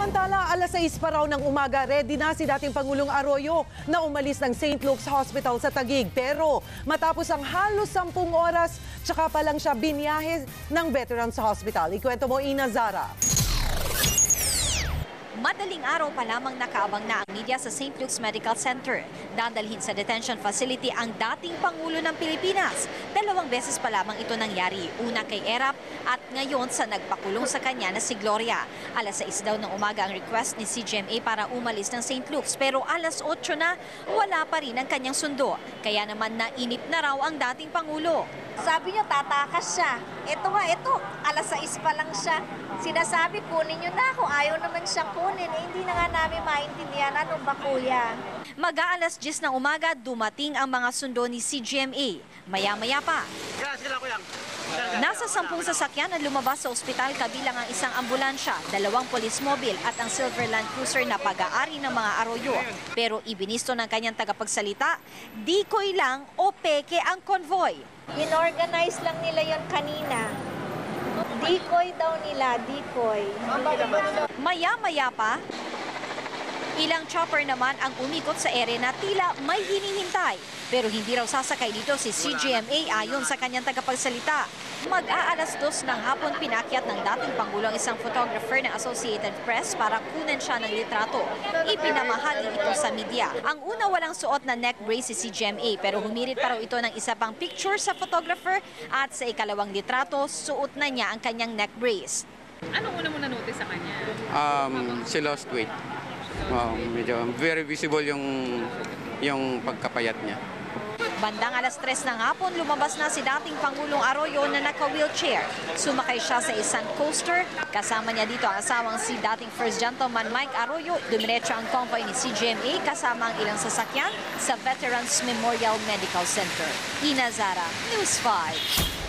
Samantala, alas 6 pa raw ng umaga, ready na si dating Pangulong Arroyo na umalis ng St. Luke's Hospital sa Taguig. Pero matapos ang halos 10 oras, tsaka pa lang siya biniyahe ng Veterans Hospital. Ikwento mo, Ina Zara. Madaling araw pa lamang nakaabang na ang media sa St. Luke's Medical Center. Dadalhin sa detention facility ang dating Pangulo ng Pilipinas. 2 beses pa lamang ito nangyari. Una kay Erap at ngayon sa nagpakulong sa kanya na si Gloria. Alas 6 daw ng umaga ang request ni CGMA para umalis ng St. Luke's. Pero alas 8 na, wala pa rin ang kanyang sundo. Kaya naman nainip na raw ang dating Pangulo. Sabi niyo, tatakas siya. Ito, alas 6 pa lang siya. Sinasabi, kunin niyo na ako. Ayaw naman siya kunin. Hindi na nga namin maintindihan. Ano ba, kuya? Mag-aalas 10 ng umaga, dumating ang mga sundo ni CGMA. Maya-maya pa. Nasa 10 sasakyan ang lumabas sa ospital kabilang ang isang ambulansya, 2 police mobile at ang Silver Land Cruiser na pag-aari ng mga Arroyo. Pero ibinisto ng kanyang tagapagsalita, decoy lang o peke ang convoy. Inorganize lang nila yon kanina. Decoy daw nila, decoy. Maya-maya pa, ilang chopper naman ang umikot sa ere na tila may hinihintay. Pero hindi raw sasakay dito si CGMA ayon sa kanyang tagapagsalita. Mag-aalas 2 ng hapon pinakyat ng dating Pangulo ang isang photographer ng Associated Press para kunan siya ng litrato. Ipinamahagi ito sa media. Ang una walang suot na neck brace si CGMA pero humirit pa raw ito ng isa pang picture sa photographer at sa ikalawang litrato suot na niya ang kanyang neck brace. Anong una mo na-notice sa kanya? She lost weight. Medyo very visible yung pagkapayat niya. Bandang alas 3 ng hapon, lumabas na si dating Pangulong Arroyo na naka-wheelchair. Sumakay siya sa isang coaster. Kasama niya dito ang asawang si dating First Gentleman Mike Arroyo. Dumiretso ang convoy ni CGMA kasama ang ilang sasakyan sa Veterans Memorial Medical Center. Ina Zara, News 5.